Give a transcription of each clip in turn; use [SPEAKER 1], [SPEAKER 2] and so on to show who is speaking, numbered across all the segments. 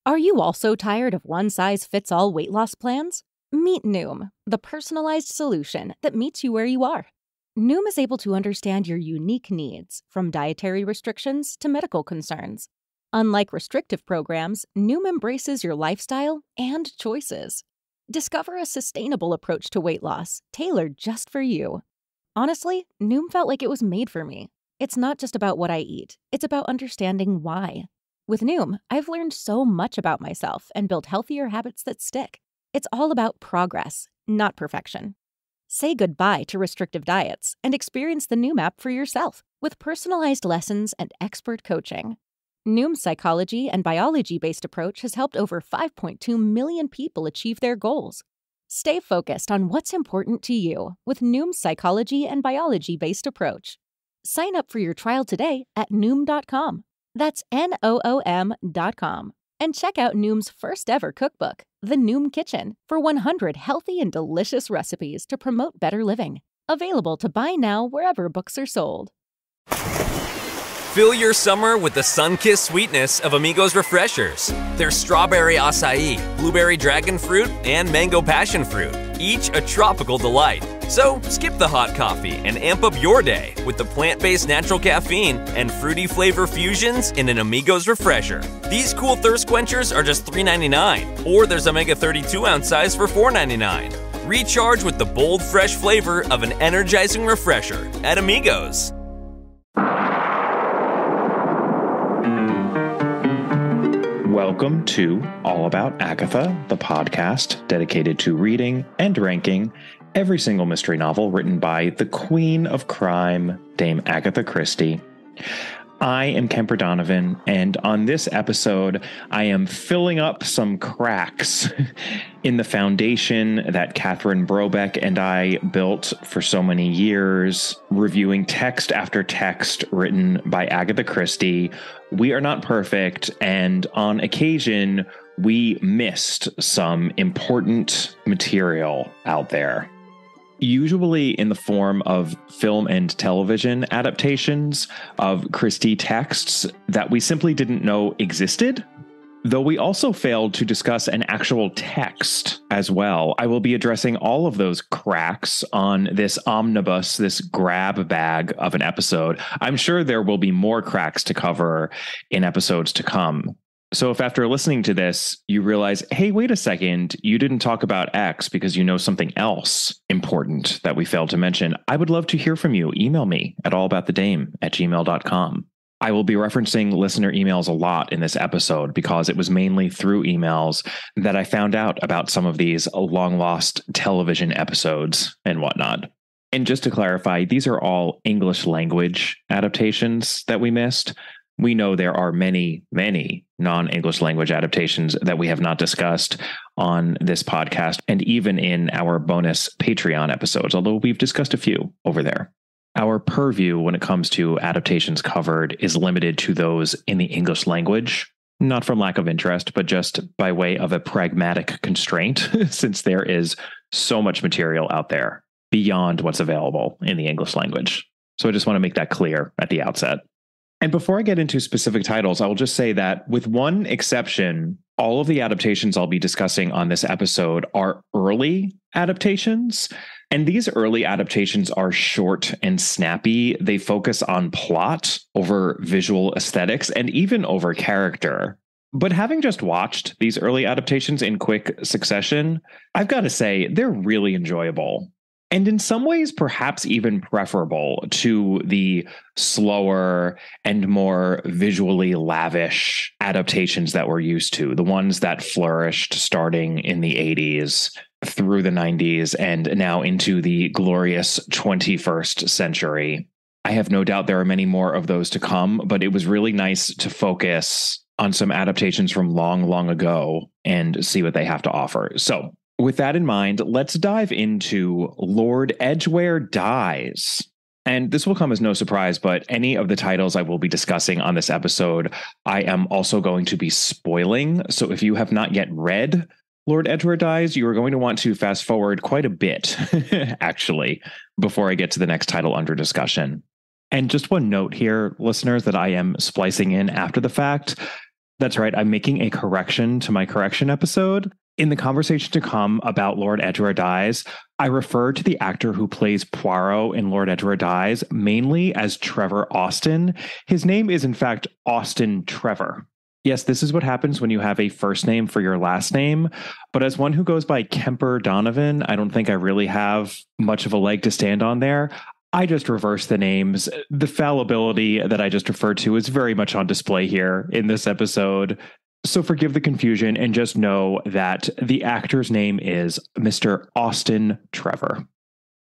[SPEAKER 1] Are you also tired of one-size-fits-all weight loss plans? Meet Noom, the personalized solution that meets you where you are. Noom is able to understand your unique needs, from dietary restrictions to medical concerns. Unlike restrictive programs, Noom embraces your lifestyle and choices. Discover a sustainable approach to weight loss, tailored just for you. Honestly, Noom felt like it was made for me. It's not just about what I eat, it's about understanding why. With Noom, I've learned so much about myself and built healthier habits that stick. It's all about progress, not perfection. Say goodbye to restrictive diets and experience the Noom app for yourself with personalized lessons and expert coaching. Noom's psychology and biology-based approach has helped over 5.2 million people achieve their goals. Stay focused on what's important to you with Noom's psychology and biology-based approach. Sign up for your trial today at Noom.com. That's Noom.com. And check out Noom's first ever cookbook, The Noom Kitchen, for 100 healthy and delicious recipes to promote better living. Available to buy now wherever books are sold.
[SPEAKER 2] Fill your summer with the sun-kissed sweetness of Amigos Refreshers. There's strawberry acai, blueberry dragon fruit, and mango passion fruit, each a tropical delight. So skip the hot coffee and amp up your day with the plant-based natural caffeine and fruity flavor fusions in an Amigos Refresher. These cool thirst quenchers are just $3.99, or there's a mega 32-ounce size for $4.99. Recharge with the bold, fresh flavor of an energizing refresher at Amigos.
[SPEAKER 3] Welcome to All About Agatha, the podcast dedicated to reading and ranking every single mystery novel written by the Queen of Crime, Dame Agatha Christie. I am Kemper Donovan, and on this episode, I am filling up some cracks in the foundation that Catherine Brobeck and I built for so many years, reviewing text after text written by Agatha Christie. We are not perfect, and on occasion, we missed some important material out there. Usually in the form of film and television adaptations of Christie texts that we simply didn't know existed, though we also failed to discuss an actual text as well. I will be addressing all of those cracks on this omnibus, this grab bag of an episode. I'm sure there will be more cracks to cover in episodes to come. So if after listening to this, you realize, hey, wait a second, you didn't talk about X because you know something else important that we failed to mention, I would love to hear from you. Email me at allaboutthedame@gmail.com. I will be referencing listener emails a lot in this episode because it was mainly through emails that I found out about some of these long-lost television episodes and whatnot. And just to clarify, these are all English language adaptations that we missed. We know there are many, many non-English language adaptations that we have not discussed on this podcast and even in our bonus Patreon episodes, although we've discussed a few over there. Our purview when it comes to adaptations covered is limited to those in the English language, not from lack of interest, but just by way of a pragmatic constraint, since there is so much material out there beyond what's available in the English language. So I just want to make that clear at the outset. And before I get into specific titles, I will just say that with one exception, all of the adaptations I'll be discussing on this episode are early adaptations. And these early adaptations are short and snappy. They focus on plot over visual aesthetics and even over character. But having just watched these early adaptations in quick succession, I've got to say they're really enjoyable. And in some ways, perhaps even preferable to the slower and more visually lavish adaptations that we're used to, the ones that flourished starting in the 80s through the 90s and now into the glorious 21st century. I have no doubt there are many more of those to come, but it was really nice to focus on some adaptations from long, long ago and see what they have to offer. So, with that in mind, let's dive into Lord Edgware Dies. And this will come as no surprise, but any of the titles I will be discussing on this episode, I am also going to be spoiling. So if you have not yet read Lord Edgware Dies, you are going to want to fast forward quite a bit, actually, before I get to the next title under discussion. And just one note here, listeners, that I am splicing in after the fact. That's right. I'm making a correction to my correction episode. In the conversation to come about Lord Edgware Dies, I refer to the actor who plays Poirot in Lord Edgware Dies mainly as Trevor Austin. His name is, in fact, Austin Trevor. Yes, this is what happens when you have a first name for your last name. But as one who goes by Kemper Donovan, I don't think I really have much of a leg to stand on there. I just reverse the names. The fallibility that I just referred to is very much on display here in this episode. So forgive the confusion and just know that the actor's name is Mr. Austin Trevor.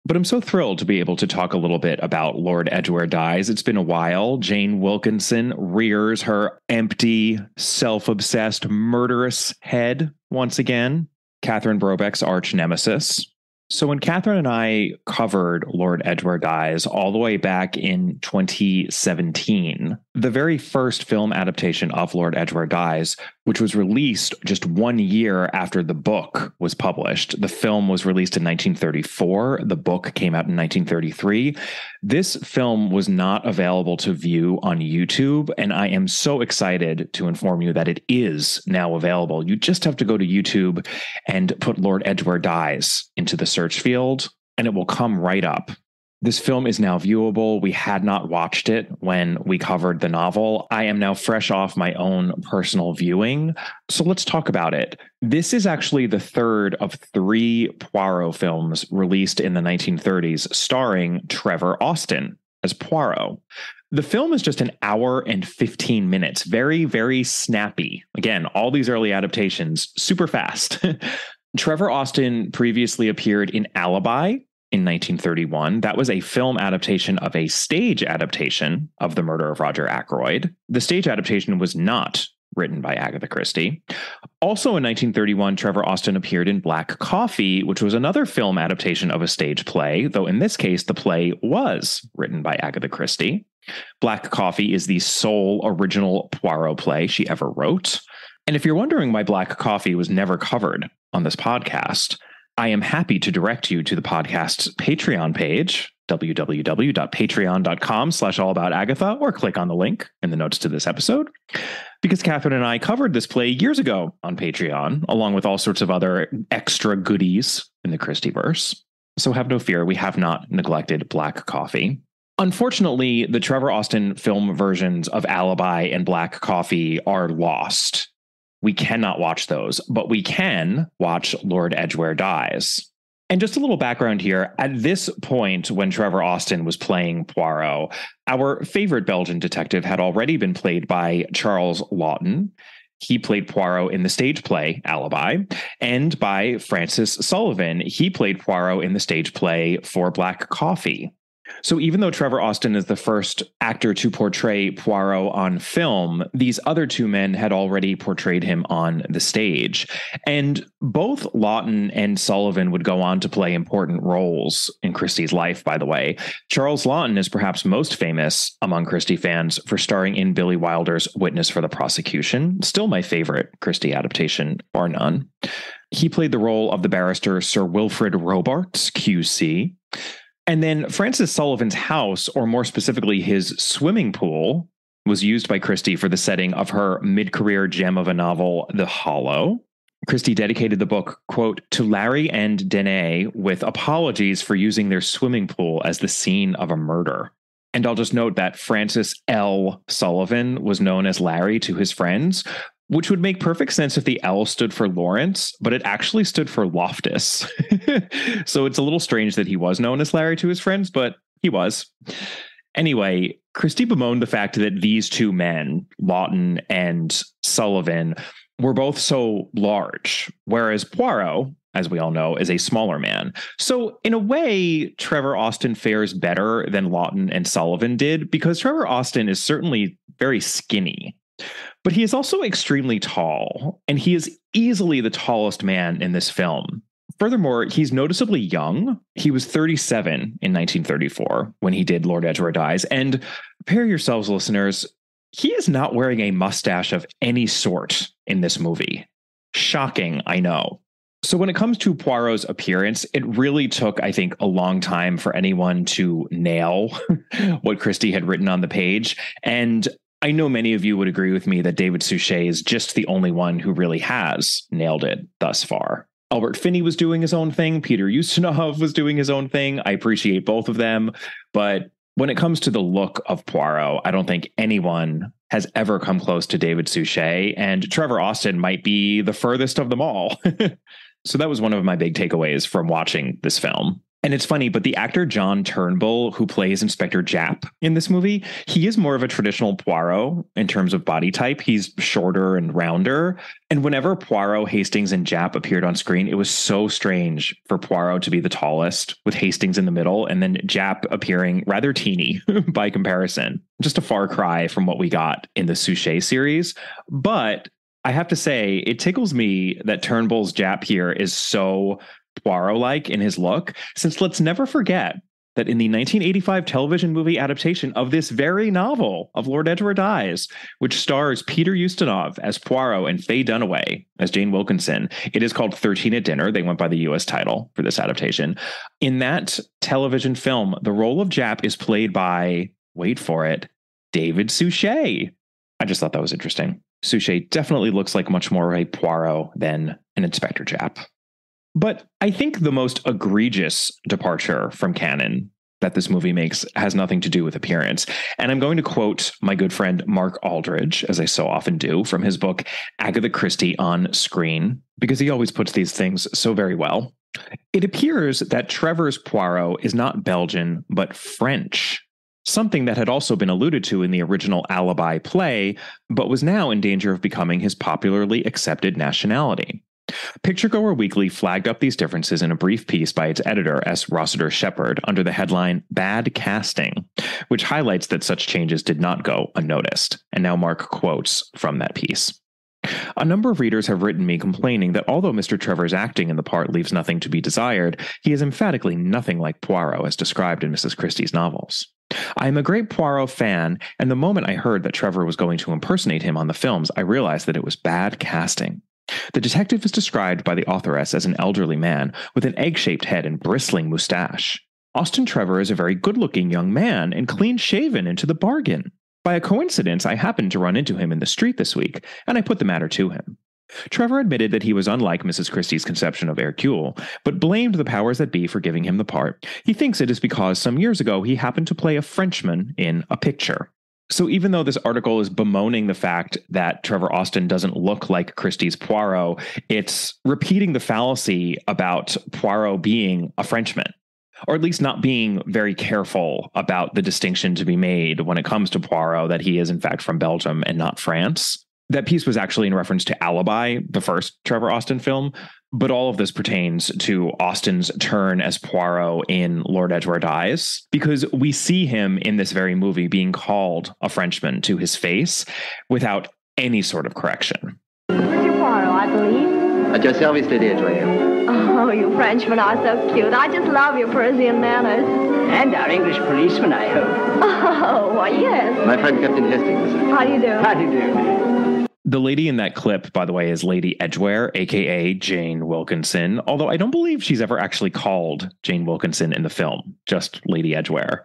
[SPEAKER 3] But I'm so thrilled to be able to talk a little bit about Lord Edgware Dies. It's been a while. Jane Wilkinson rears her empty, self-obsessed, murderous head once again. Catherine Brobeck's arch nemesis. So when Catherine and I covered Lord Edgware Dies all the way back in 2017, the very first film adaptation of Lord Edgware Dies, which was released just 1 year after the book was published. The film was released in 1934. The book came out in 1933. This film was not available to view on YouTube, and I am so excited to inform you that it is now available. You just have to go to YouTube and put Lord Edgware Dies into the search field, and it will come right up. This film is now viewable. We had not watched it when we covered the novel. I am now fresh off my own personal viewing. So let's talk about it. This is actually the third of 3 Poirot films released in the 1930s, starring Trevor Austin as Poirot. The film is just an hour and 15 minutes. Very, very snappy. Again, all these early adaptations, super fast. Trevor Austin previously appeared in Alibi in 1931. That was a film adaptation of a stage adaptation of The Murder of Roger Ackroyd. The stage adaptation was not written by Agatha Christie. Also in 1931, Trevor Austin appeared in Black Coffee, which was another film adaptation of a stage play, though in this case, the play was written by Agatha Christie. Black Coffee is the sole original Poirot play she ever wrote. And if you're wondering why Black Coffee was never covered on this podcast, I am happy to direct you to the podcast's Patreon page, www.patreon.com/allaboutagatha, or click on the link in the notes to this episode, because Catherine and I covered this play years ago on Patreon, along with all sorts of other extra goodies in the Christieverse. So have no fear, we have not neglected Black Coffee. Unfortunately, the Trevor Austin film versions of Alibi and Black Coffee are lost. We cannot watch those, but we can watch Lord Edgware Dies. And just a little background here. At this point, when Trevor Austin was playing Poirot, our favorite Belgian detective had already been played by Charles Laughton. He played Poirot in the stage play Alibi, and by Francis Sullivan. He played Poirot in the stage play For Black Coffee. So even though Trevor Austin is the first actor to portray Poirot on film, these other 2 men had already portrayed him on the stage. And both Laughton and Sullivan would go on to play important roles in Christie's life, by the way. Charles Laughton is perhaps most famous among Christie fans for starring in Billy Wilder's Witness for the Prosecution. Still my favorite Christie adaptation, bar none. He played the role of the barrister Sir Wilfrid Robarts, QC. And then Francis Sullivan's house, or more specifically his swimming pool, was used by Christie for the setting of her mid-career gem of a novel, The Hollow. Christie dedicated the book, quote, to Larry and Danae with apologies for using their swimming pool as the scene of a murder. And I'll just note that Francis L. Sullivan was known as Larry to his friends, which would make perfect sense if the L stood for Lawrence, but it actually stood for Loftus. So it's a little strange that he was known as Larry to his friends, but he was. Anyway, Christie bemoaned the fact that these 2 men, Laughton and Sullivan, were both so large, whereas Poirot, as we all know, is a smaller man. So in a way, Trevor Austin fares better than Laughton and Sullivan did, because Trevor Austin is certainly very skinny. But he is also extremely tall, and he is easily the tallest man in this film. Furthermore, he's noticeably young. He was 37 in 1934 when he did Lord Edgware Dies. And prepare yourselves, listeners, he is not wearing a mustache of any sort in this movie. Shocking, I know. So when it comes to Poirot's appearance, it really took, I think, a long time for anyone to nail what Christie had written on the page. And I know many of you would agree with me that David Suchet is just the only one who really has nailed it thus far. Albert Finney was doing his own thing. Peter Ustinov was doing his own thing. I appreciate both of them. But when it comes to the look of Poirot, I don't think anyone has ever come close to David Suchet, and Trevor Austin might be the furthest of them all. So that was one of my big takeaways from watching this film. And it's funny, but the actor John Turnbull, who plays Inspector Japp in this movie, he is more of a traditional Poirot in terms of body type. He's shorter and rounder. And whenever Poirot, Hastings, and Japp appeared on screen, it was so strange for Poirot to be the tallest, with Hastings in the middle, and then Japp appearing rather teeny by comparison. Just a far cry from what we got in the Suchet series. But I have to say, it tickles me that Turnbull's Japp here is so Poirot-like in his look, since let's never forget that in the 1985 television movie adaptation of this very novel of Lord Edgware Dies, which stars Peter Ustinov as Poirot and Faye Dunaway as Jane Wilkinson, it is called 13 at Dinner. They went by the US title for this adaptation. In that television film, the role of Japp is played by, wait for it, David Suchet. I just thought that was interesting. Suchet definitely looks like much more of a Poirot than an Inspector Japp. But I think the most egregious departure from canon that this movie makes has nothing to do with appearance. And I'm going to quote my good friend Mark Aldridge, as I so often do, from his book, Agath Christie on Screen, because he always puts these things so very well. It appears that Trevor's Poirot is not Belgian, but French, something that had also been alluded to in the original Alibi play, but was now in danger of becoming his popularly accepted nationality. Picturegoer Weekly flagged up these differences in a brief piece by its editor, S. Rossiter Shepard, under the headline Bad Casting, which highlights that such changes did not go unnoticed. And now Mark quotes from that piece. A number of readers have written me complaining that although Mr. Trevor's acting in the part leaves nothing to be desired, he is emphatically nothing like Poirot as described in Mrs. Christie's novels. I am a great Poirot fan, and the moment I heard that Trevor was going to impersonate him on the films, I realized that it was bad casting. The detective is described by the authoress as an elderly man with an egg-shaped head and bristling mustache. Austin Trevor is a very good-looking young man and clean-shaven into the bargain. By a coincidence, I happened to run into him in the street this week, and I put the matter to him. Trevor admitted that he was unlike Mrs. Christie's conception of Hercule, but blamed the powers that be for giving him the part. He thinks it is because some years ago he happened to play a Frenchman in a picture. So even though this article is bemoaning the fact that Trevor Austin doesn't look like Christie's Poirot, it's repeating the fallacy about Poirot being a Frenchman, or at least not being very careful about the distinction to be made when it comes to Poirot, that he is in fact from Belgium and not France. That piece was actually in reference to Alibi, the first Trevor Austin film, but all of this pertains to Austin's turn as Poirot in Lord Edgware Dies, because we see him in this very movie being called a Frenchman to his face without any sort of correction.
[SPEAKER 4] Monsieur Poirot, I believe.
[SPEAKER 5] At your service, Lady Edgware.
[SPEAKER 4] Oh, you Frenchmen are so cute. I just love your Parisian manners.
[SPEAKER 6] And our English policeman, I hope.
[SPEAKER 4] Oh, why, yes.
[SPEAKER 5] My friend Captain Hastings.
[SPEAKER 4] How do you do?
[SPEAKER 6] How do you do?
[SPEAKER 3] The lady in that clip, by the way, is Lady Edgware, a.k.a. Jane Wilkinson, although I don't believe she's ever actually called Jane Wilkinson in the film, just Lady Edgware.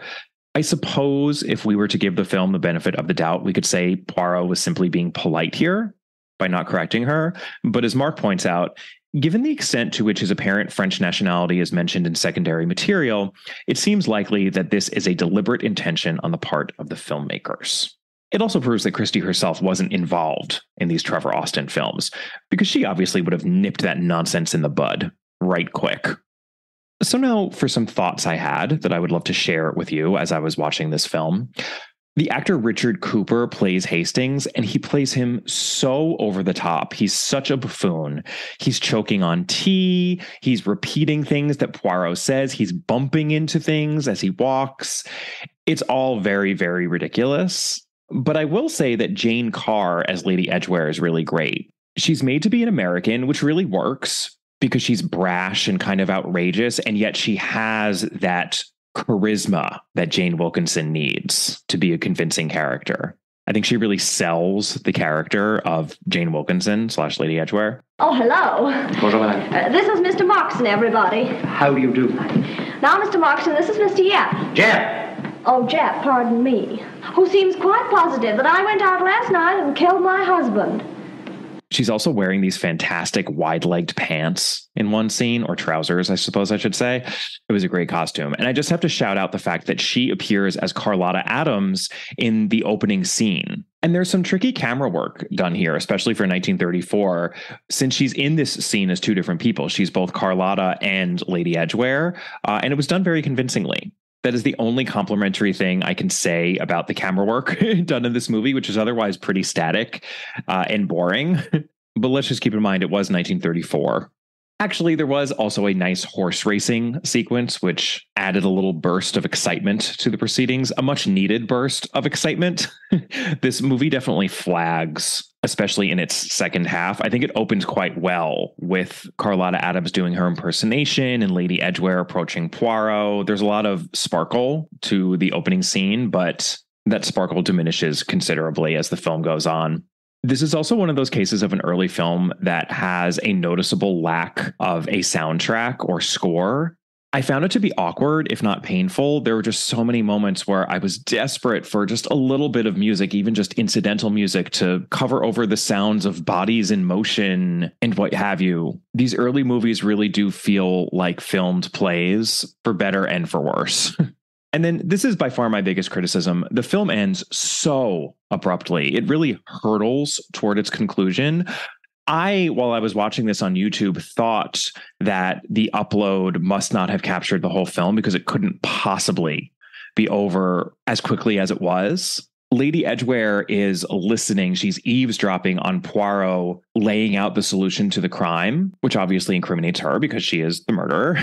[SPEAKER 3] I suppose if we were to give the film the benefit of the doubt, we could say Poirot was simply being polite here by not correcting her. But as Mark points out, given the extent to which his apparent French nationality is mentioned in secondary material, it seems likely that this is a deliberate intention on the part of the filmmakers. It also proves that Christie herself wasn't involved in these Trevor Austin films, because she obviously would have nipped that nonsense in the bud right quick. So now for some thoughts I had that I would love to share with you as I was watching this film. The actor Richard Cooper plays Hastings, and he plays him so over the top. He's such a buffoon. He's choking on tea. He's repeating things that Poirot says. He's bumping into things as he walks. It's all very, very ridiculous. But I will say that Jane Carr as Lady Edgware is really great. She's made to be an American, which really works because she's brash and kind of outrageous, and yet she has that charisma that Jane Wilkinson needs to be a convincing character. I think she really sells the character of Jane Wilkinson / Lady Edgware.
[SPEAKER 4] Oh, hello.
[SPEAKER 5] Bonjour, madame.
[SPEAKER 4] This is Mr. Moxon, everybody.
[SPEAKER 6] How do you do?
[SPEAKER 4] Now, Mr. Moxon, this is Mr. Yap.
[SPEAKER 6] Jeff!
[SPEAKER 4] Oh, Jap, pardon me. Who seems quite positive that I went out last night and killed my husband.
[SPEAKER 3] She's also wearing these fantastic wide-legged pants in one scene, or trousers, I suppose I should say. It was a great costume. And I just have to shout out the fact that she appears as Carlotta Adams in the opening scene. And there's some tricky camera work done here, especially for 1934, since she's in this scene as two different people. She's both Carlotta and Lady Edgware, and it was done very convincingly. That is the only complimentary thing I can say about the camera work done in this movie, which is otherwise pretty static and boring. But let's just keep in mind it was 1934. Actually, there was also a nice horse racing sequence, which added a little burst of excitement to the proceedings, a much needed burst of excitement. This movie definitely flags, especially in its second half. I think it opens quite well with Carlotta Adams doing her impersonation and Lady Edgware approaching Poirot. There's a lot of sparkle to the opening scene, but that sparkle diminishes considerably as the film goes on. This is also one of those cases of an early film that has a noticeable lack of a soundtrack or score. I found it to be awkward, if not painful. There were just so many moments where I was desperate for just a little bit of music, even just incidental music, to cover over the sounds of bodies in motion and what have you. These early movies really do feel like filmed plays, for better and for worse. And then this is by far my biggest criticism. The film ends so abruptly. It really hurtles toward its conclusion. While I was watching this on YouTube, thought that the upload must not have captured the whole film because it couldn't possibly be over as quickly as it was. Lady Edgware is listening. She's eavesdropping on Poirot laying out the solution to the crime, which obviously incriminates her because she is the murderer.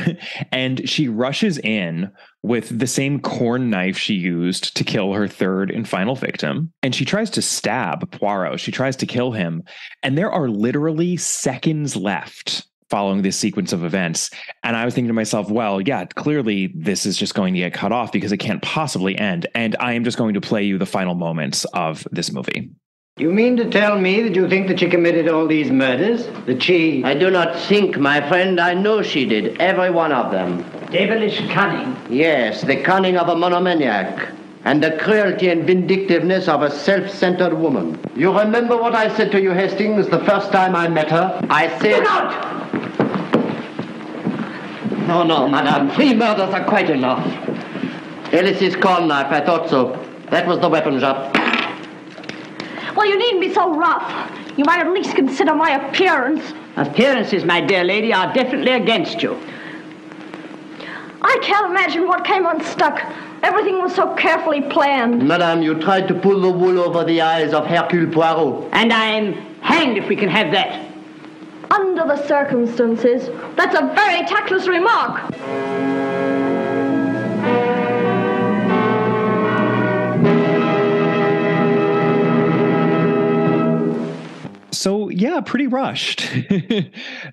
[SPEAKER 3] And she rushes in with the same corn knife she used to kill her third and final victim. And she tries to stab Poirot. She tries to kill him. And there are literally seconds left following this sequence of events. And I was thinking to myself, well, yeah, clearly this is just going to get cut off because it can't possibly end. And I am just going to play you the final moments of this movie.
[SPEAKER 6] You mean to tell me that you think that she committed all these murders? That she...
[SPEAKER 5] I do not think, my friend. I know she did. Every one of them.
[SPEAKER 6] Devilish cunning.
[SPEAKER 5] Yes, the cunning of a monomaniac. And the cruelty and vindictiveness of a self-centered woman. You remember what I said to you, Hastings, the first time I met her? I said...
[SPEAKER 6] Look out!
[SPEAKER 5] No, madame. 3 murders are quite enough. Alice's corn knife, I thought so. That was the weapon, Jacques.
[SPEAKER 4] Well, you needn't be so rough. You might at least consider my appearance.
[SPEAKER 6] Appearances, my dear lady, are definitely against you.
[SPEAKER 4] I can't imagine what came unstuck. Everything was so carefully planned.
[SPEAKER 5] Madame, you tried to pull the wool over the eyes of Hercule Poirot.
[SPEAKER 6] And I'm hanged if we can have that.
[SPEAKER 4] Under the circumstances, that's a very tactless remark.
[SPEAKER 3] So, yeah, pretty rushed.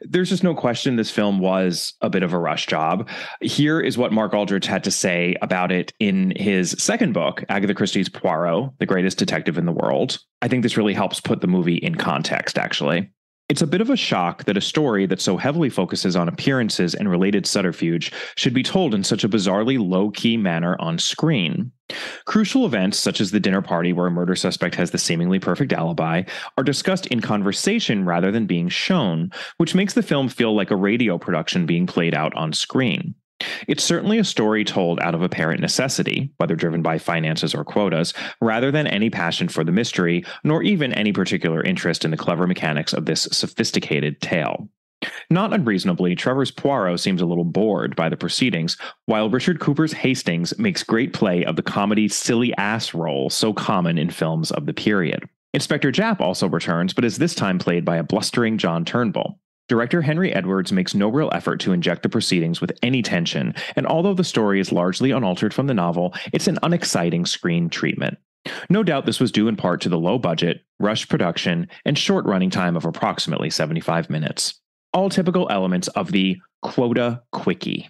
[SPEAKER 3] There's just no question this film was a bit of a rush job. Here is what Mark Aldrich had to say about it in his second book, Agatha Christie's Poirot, the Greatest Detective in the World. I think this really helps put the movie in context, actually. It's a bit of a shock that a story that so heavily focuses on appearances and related subterfuge should be told in such a bizarrely low-key manner on screen. Crucial events, such as the dinner party where a murder suspect has the seemingly perfect alibi, are discussed in conversation rather than being shown, which makes the film feel like a radio production being played out on screen. It's certainly a story told out of apparent necessity, whether driven by finances or quotas, rather than any passion for the mystery, nor even any particular interest in the clever mechanics of this sophisticated tale. Not unreasonably, Trevor's Poirot seems a little bored by the proceedings, while Richard Cooper's Hastings makes great play of the comedy silly ass role so common in films of the period. Inspector Japp also returns, but is this time played by a blustering John Turnbull. Director Henry Edwards makes no real effort to inject the proceedings with any tension, and although the story is largely unaltered from the novel, it's an unexciting screen treatment. No doubt this was due in part to the low budget, rushed production, and short running time of approximately 75 minutes. All typical elements of the quota quickie.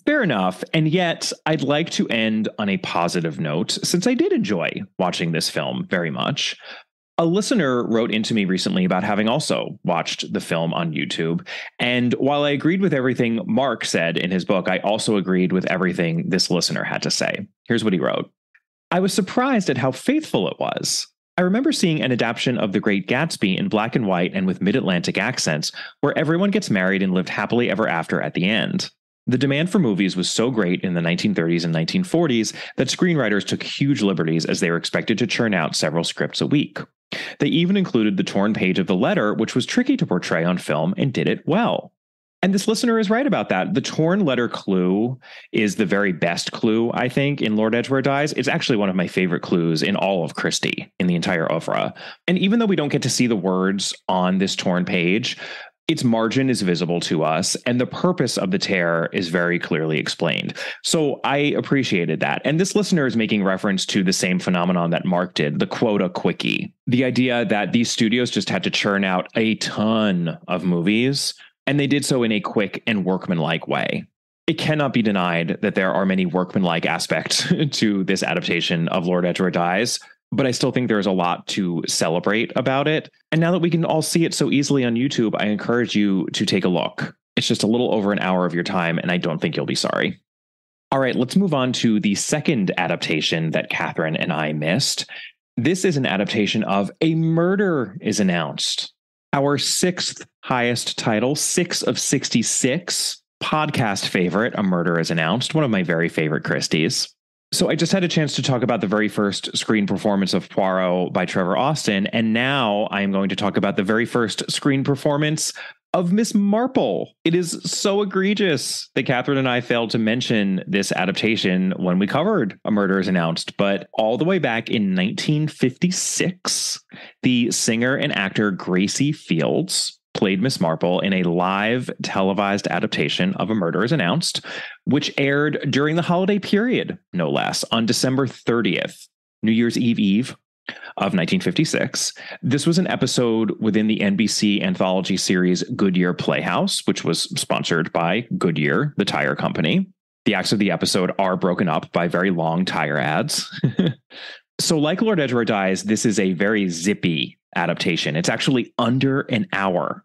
[SPEAKER 3] Fair enough, and yet I'd like to end on a positive note, since I did enjoy watching this film very much. A listener wrote into me recently about having also watched the film on YouTube. And while I agreed with everything Mark said in his book, I also agreed with everything this listener had to say. Here's what he wrote. I was surprised at how faithful it was. I remember seeing an adaptation of The Great Gatsby in black and white and with mid-Atlantic accents, where everyone gets married and lived happily ever after at the end. The demand for movies was so great in the 1930s and 1940s that screenwriters took huge liberties as they were expected to churn out several scripts a week. They even included the torn page of the letter, which was tricky to portray on film, and did it well. And this listener is right about that. The torn letter clue is the very best clue, I think, in Lord Edgware Dies. It's actually one of my favorite clues in all of Christie, in the entire oeuvre. And even though we don't get to see the words on this torn page, its margin is visible to us, and the purpose of the tear is very clearly explained. So I appreciated that. And this listener is making reference to the same phenomenon that Mark did, the quota quickie. The idea that these studios just had to churn out a ton of movies, and they did so in a quick and workmanlike way. It cannot be denied that there are many workmanlike aspects to this adaptation of Lord Edgware Dies, but I still think there's a lot to celebrate about it. And now that we can all see it so easily on YouTube, I encourage you to take a look. It's just a little over an hour of your time, and I don't think you'll be sorry. All right, let's move on to the second adaptation that Catherine and I missed. This is an adaptation of A Murder is Announced, our sixth highest title, 6 of 66, podcast favorite, A Murder is Announced, one of my very favorite Christies. So I just had a chance to talk about the very first screen performance of Poirot by Trevor Austin, and now I am going to talk about the very first screen performance of Miss Marple. It is so egregious that Catherine and I failed to mention this adaptation when we covered A Murder is Announced, but all the way back in 1956, the singer and actor Gracie Fields played Miss Marple in a live televised adaptation of A Murder is Announced, which aired during the holiday period, no less, on December 30th, New Year's Eve of 1956. This was an episode within the NBC anthology series Goodyear Playhouse, which was sponsored by Goodyear, the tire company. The acts of the episode are broken up by very long tire ads. So like Lord Edgware Dies, this is a very zippy adaptation. It's actually under an hour.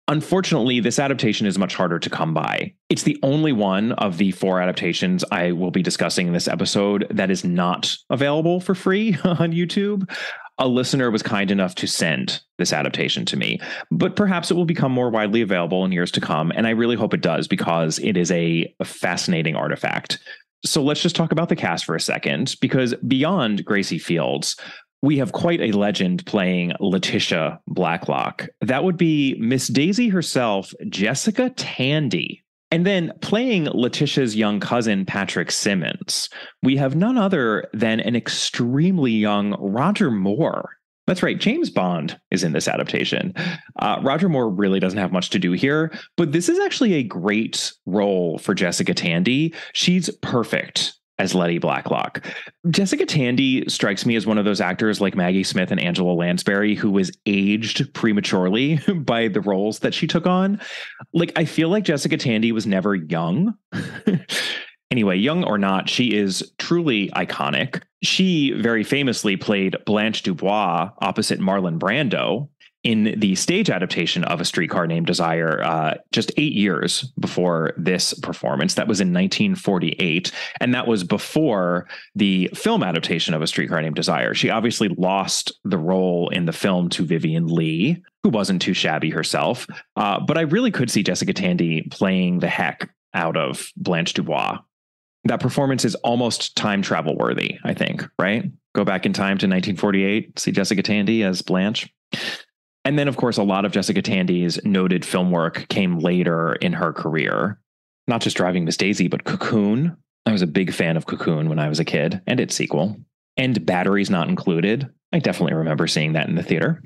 [SPEAKER 3] Unfortunately, this adaptation is much harder to come by. It's the only one of the 4 adaptations I will be discussing in this episode that is not available for free on YouTube. A listener was kind enough to send this adaptation to me, but perhaps it will become more widely available in years to come, and I really hope it does because it is a fascinating artifact. So let's just talk about the cast for a second, because beyond Gracie Fields, we have quite a legend playing Letitia Blacklock. That would be Miss Daisy herself, Jessica Tandy. And then playing Letitia's young cousin, Patrick Simmons, we have none other than an extremely young Roger Moore. That's right, James Bond is in this adaptation. Roger Moore really doesn't have much to do here, but this is actually a great role for Jessica Tandy. She's perfect as Letty Blacklock. Jessica Tandy strikes me as one of those actors like Maggie Smith and Angela Lansbury who was aged prematurely by the roles that she took on. Like, I feel like Jessica Tandy was never young. Anyway, young or not, she is truly iconic. She very famously played Blanche Dubois opposite Marlon Brando in the stage adaptation of A Streetcar Named Desire, just 8 years before this performance. That was in 1948, and that was before the film adaptation of A Streetcar Named Desire. She obviously lost the role in the film to Vivian Leigh, who wasn't too shabby herself, but I really could see Jessica Tandy playing the heck out of Blanche Dubois. That performance is almost time travel worthy, I think, right? Go back in time to 1948, see Jessica Tandy as Blanche. And then, of course, a lot of Jessica Tandy's noted film work came later in her career. Not just Driving Miss Daisy, but Cocoon. I was a big fan of Cocoon when I was a kid, and its sequel. And Batteries Not Included. I definitely remember seeing that in the theater.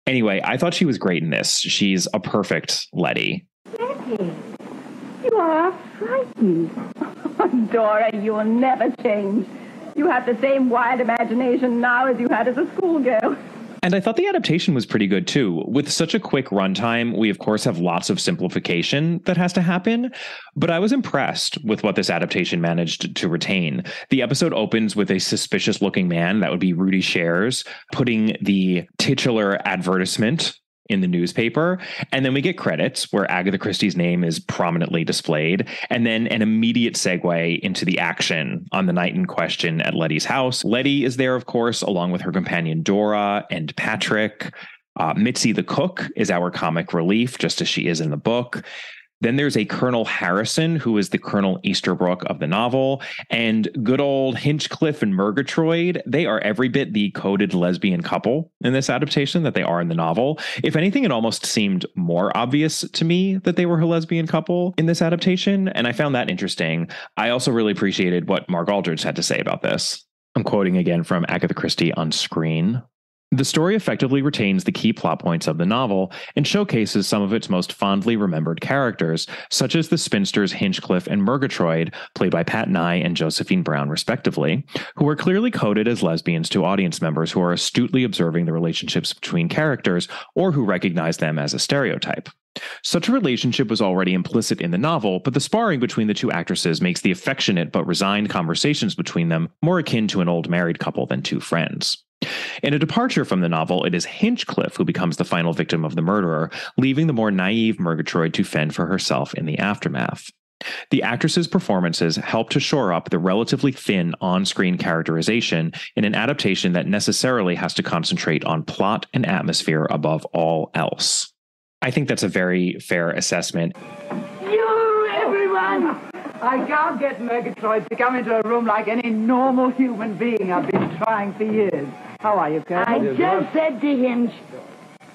[SPEAKER 3] Anyway, I thought she was great in this. She's a perfect Letty.
[SPEAKER 7] Betty, you are frightened. Oh, Dora, you'll never change. You have the same wild imagination now as you had as a schoolgirl.
[SPEAKER 3] And I thought the adaptation was pretty good too. With such a quick runtime, we of course have lots of simplification that has to happen, but I was impressed with what this adaptation managed to retain. The episode opens with a suspicious looking man, that would be Rudy Shares, putting the titular advertisement in the newspaper. And then we get credits where Agatha Christie's name is prominently displayed. And then an immediate segue into the action on the night in question at Letty's house. Letty is there, of course, along with her companion Dora and Patrick. Mitzi the cook is our comic relief, just as she is in the book. Then there's a Colonel Harrison, who is the Colonel Easterbrook of the novel, and good old Hinchcliffe and Murgatroyd. They are every bit the coded lesbian couple in this adaptation that they are in the novel. If anything, it almost seemed more obvious to me that they were a lesbian couple in this adaptation, and I found that interesting. I also really appreciated what Mark Aldridge had to say about this. I'm quoting again from Agatha Christie on Screen. The story effectively retains the key plot points of the novel and showcases some of its most fondly remembered characters, such as the spinsters Hinchcliffe and Murgatroyd, played by Pat Nye and Josephine Brown respectively, who are clearly coded as lesbians to audience members who are astutely observing the relationships between characters or who recognize them as a stereotype. Such a relationship was already implicit in the novel, but the sparring between the two actresses makes the affectionate but resigned conversations between them more akin to an old married couple than two friends. In a departure from the novel, it is Hinchcliffe who becomes the final victim of the murderer, leaving the more naive Murgatroyd to fend for herself in the aftermath. The actress's performances help to shore up the relatively thin on-screen characterization in an adaptation that necessarily has to concentrate on plot and atmosphere above all else. I think that's a very fair assessment.
[SPEAKER 7] You, everyone! I can't get Murgatroyd to come into a room like any normal human being. I've been trying for years. How are you, Colonel?
[SPEAKER 8] I just said to him,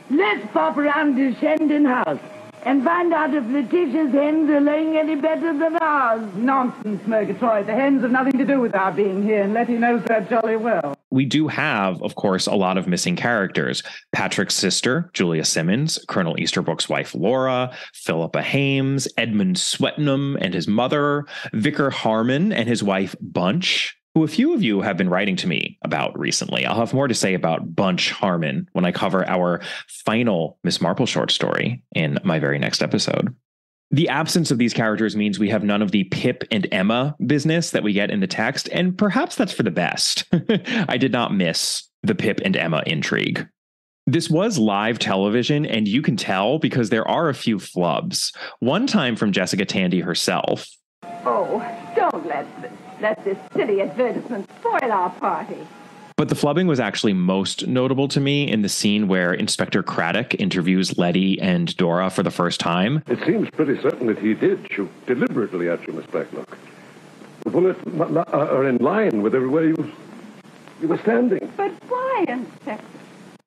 [SPEAKER 8] let's pop around to Shendon House and find out if Letitia's hens are laying any better than ours.
[SPEAKER 7] Nonsense, Murgatroyd. The hens have nothing to do with our being here, and Letty knows that jolly well.
[SPEAKER 3] We do have, of course, a lot of missing characters. Patrick's sister, Julia Simmons, Colonel Easterbrook's wife, Laura, Philippa Hames, Edmund Swettenham and his mother, Vicar Harmon and his wife, Bunch, who a few of you have been writing to me about recently. I'll have more to say about Bunch Harmon when I cover our final Miss Marple short story in my very next episode. The absence of these characters means we have none of the Pip and Emma business that we get in the text, and perhaps that's for the best. I did not miss the Pip and Emma intrigue. This was live television, and you can tell because there are a few flubs. One time from Jessica Tandy herself.
[SPEAKER 7] Oh, don't let this silly advertisement spoil our party.
[SPEAKER 3] But the flubbing was actually most notable to me in the scene where Inspector Craddock interviews Letty and Dora for the first time.
[SPEAKER 9] It seems pretty certain that he did shoot deliberately at you, Miss Blacklock. The bullets are in line with everywhere you were standing.
[SPEAKER 7] But why, Inspector?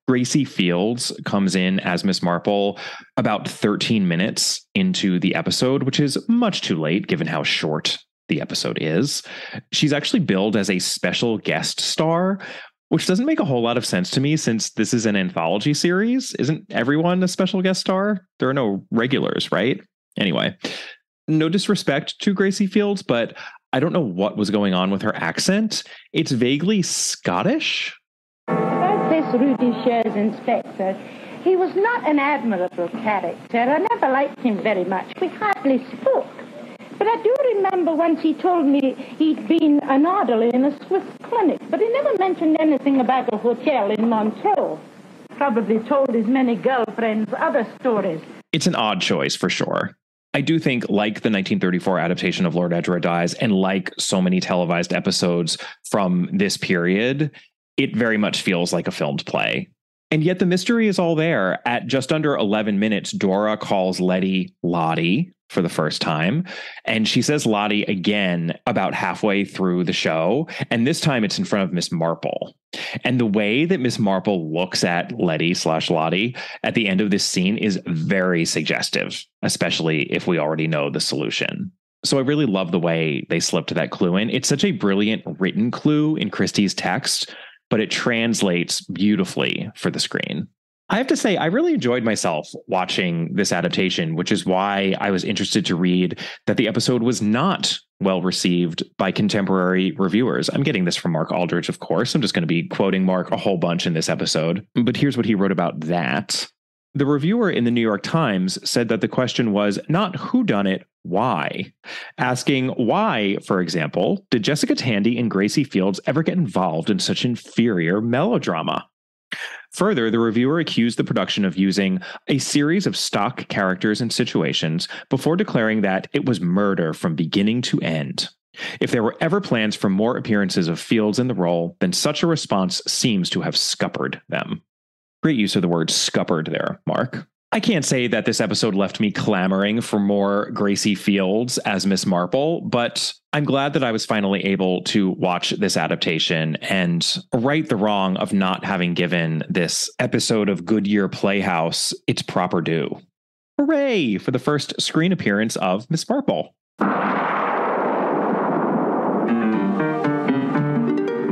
[SPEAKER 3] Gracie Fields comes in as Miss Marple about 13 minutes into the episode, which is much too late given how short the episode is. She's actually billed as a special guest star, which doesn't make a whole lot of sense to me since this is an anthology series. Isn't everyone a special guest star? There are no regulars, right? Anyway, no disrespect to Gracie Fields, but I don't know what was going on with her accent. It's vaguely Scottish.
[SPEAKER 8] About this Rudy Shares Inspector, he was not an admirable character. I never liked him very much. We hardly spoke. But I do remember once he told me he'd been an orderly in a Swiss clinic, but he never mentioned anything about a hotel in Montreux. Probably told his many girlfriends other stories.
[SPEAKER 3] It's an odd choice for sure. I do think, like the 1934 adaptation of Lord Edgware Dies, and like so many televised episodes from this period, it very much feels like a filmed play. And yet the mystery is all there. At just under 11 minutes, Dora calls Letty Lottie for the first time. And she says Lottie again about halfway through the show. And this time it's in front of Miss Marple. And the way that Miss Marple looks at Letty/Lottie at the end of this scene is very suggestive, especially if we already know the solution. So I really love the way they slipped that clue in. It's such a brilliant written clue in Christie's text, but it translates beautifully for the screen. I have to say, I really enjoyed myself watching this adaptation, which is why I was interested to read that the episode was not well received by contemporary reviewers. I'm getting this from Mark Aldridge, of course. I'm just going to be quoting Mark a whole bunch in this episode. But here's what he wrote about that. The reviewer in the New York Times said that the question was not who done it, why? Asking why, for example, did Jessica Tandy and Gracie Fields ever get involved in such inferior melodrama? Further, the reviewer accused the production of using a series of stock characters and situations before declaring that it was murder from beginning to end. If there were ever plans for more appearances of Fields in the role, then such a response seems to have scuppered them. Great use of the word scuppered there, Mark. I can't say that this episode left me clamoring for more Gracie Fields as Miss Marple, but I'm glad that I was finally able to watch this adaptation and right the wrong of not having given this episode of Goodyear Playhouse its proper due. Hooray for the first screen appearance of Miss Marple.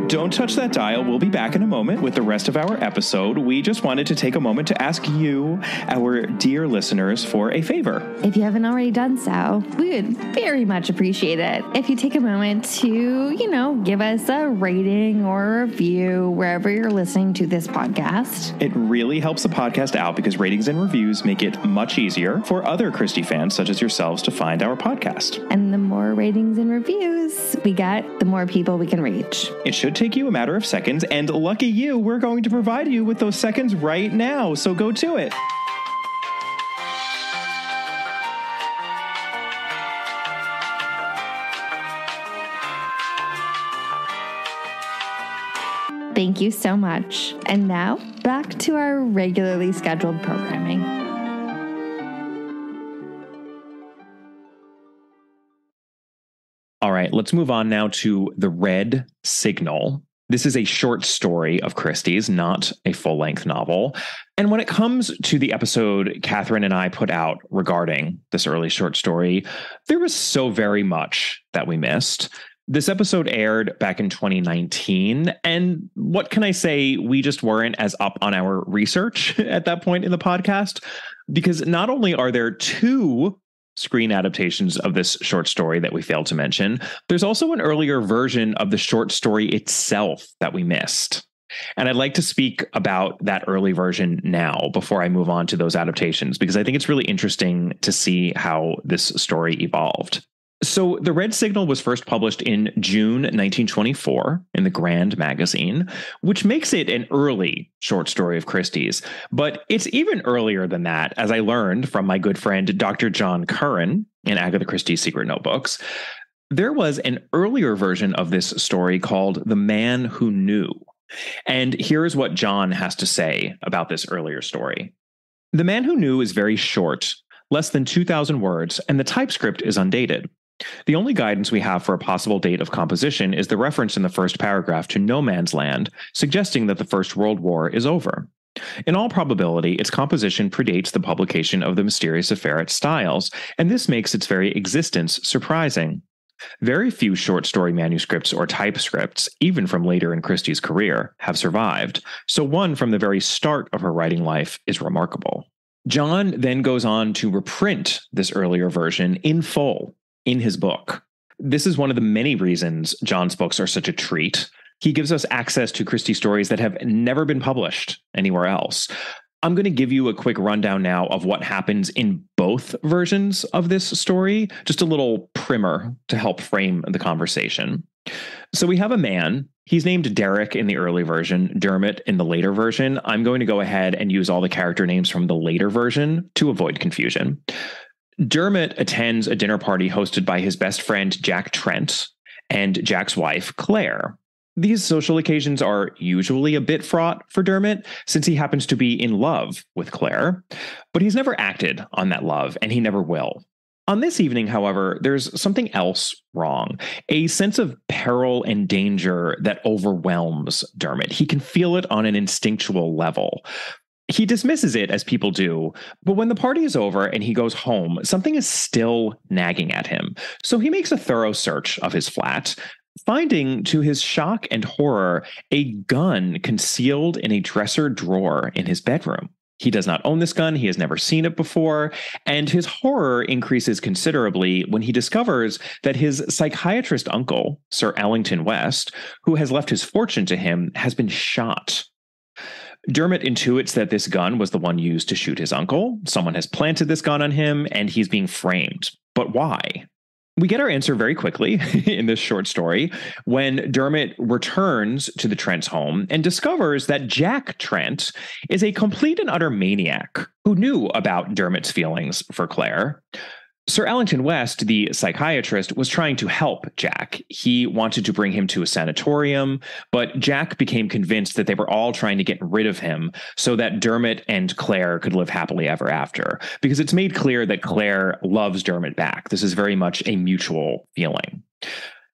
[SPEAKER 3] Don't touch that dial. We'll be back in a moment with the rest of our episode. We just wanted to take a moment to ask you, our dear listeners, for a favor.
[SPEAKER 10] If you haven't already done so, we would very much appreciate it if you take a moment to, give us a rating or a review wherever you're listening to this podcast.
[SPEAKER 3] It really helps the podcast out because ratings and reviews make it much easier for other Christie fans such as yourselves to find our podcast.
[SPEAKER 10] And the more ratings and reviews we get, the more people we can reach.
[SPEAKER 3] It should take you a matter of seconds, and lucky you, we're going to provide you with those seconds right now, so go to it.
[SPEAKER 10] Thank you so much. And now, back to our regularly scheduled programming.
[SPEAKER 3] All right, let's move on now to The Red Signal. This is a short story of Christie's, not a full-length novel. And when it comes to the episode Catherine and I put out regarding this early short story, there was so very much that we missed. This episode aired back in 2019, and what can I say? We just weren't as up on our research at that point in the podcast, because not only are there two screen adaptations of this short story that we failed to mention, there's also an earlier version of the short story itself that we missed. And I'd like to speak about that early version now before I move on to those adaptations, because I think it's really interesting to see how this story evolved. So The Red Signal was first published in June 1924 in the Grand magazine, which makes it an early short story of Christie's. But it's even earlier than that, as I learned from my good friend Dr. John Curran in Agatha Christie's Secret Notebooks. There was an earlier version of this story called The Man Who Knew. And here's what John has to say about this earlier story. The Man Who Knew is very short, less than 2,000 words, and the typescript is undated. The only guidance we have for a possible date of composition is the reference in the first paragraph to no man's land, suggesting that the First World War is over. In all probability, its composition predates the publication of The Mysterious Affair at Styles, and this makes its very existence surprising. Very few short story manuscripts or typescripts, even from later in Christie's career, have survived, so one from the very start of her writing life is remarkable. John then goes on to reprint this earlier version in full in his book. This is one of the many reasons John's books are such a treat. He gives us access to Christie stories that have never been published anywhere else. I'm going to give you a quick rundown now of what happens in both versions of this story, just a little primer to help frame the conversation. So we have a man. He's named Derek in the early version, Dermot in the later version. I'm going to go ahead and use all the character names from the later version to avoid confusion. Dermot attends a dinner party hosted by his best friend, Jack Trent, and Jack's wife, Claire. These social occasions are usually a bit fraught for Dermot, since he happens to be in love with Claire, but he's never acted on that love, and he never will. On this evening, however, there's something else wrong, a sense of peril and danger that overwhelms Dermot. He can feel it on an instinctual level. He dismisses it, as people do, but when the party is over and he goes home, something is still nagging at him. So he makes a thorough search of his flat, finding, to his shock and horror, a gun concealed in a dresser drawer in his bedroom. He does not own this gun. He has never seen it before. And his horror increases considerably when he discovers that his psychiatrist uncle, Sir Ellington West, who has left his fortune to him, has been shot. Dermot intuits that this gun was the one used to shoot his uncle. Someone has planted this gun on him, and he's being framed. But why? We get our answer very quickly in this short story when Dermot returns to the Trent's home and discovers that Jack Trent is a complete and utter maniac who knew about Dermot's feelings for Claire. Sir Ellington West, the psychiatrist, was trying to help Jack. He wanted to bring him to a sanatorium, but Jack became convinced that they were all trying to get rid of him so that Dermot and Claire could live happily ever after, because it's made clear that Claire loves Dermot back. This is very much a mutual feeling.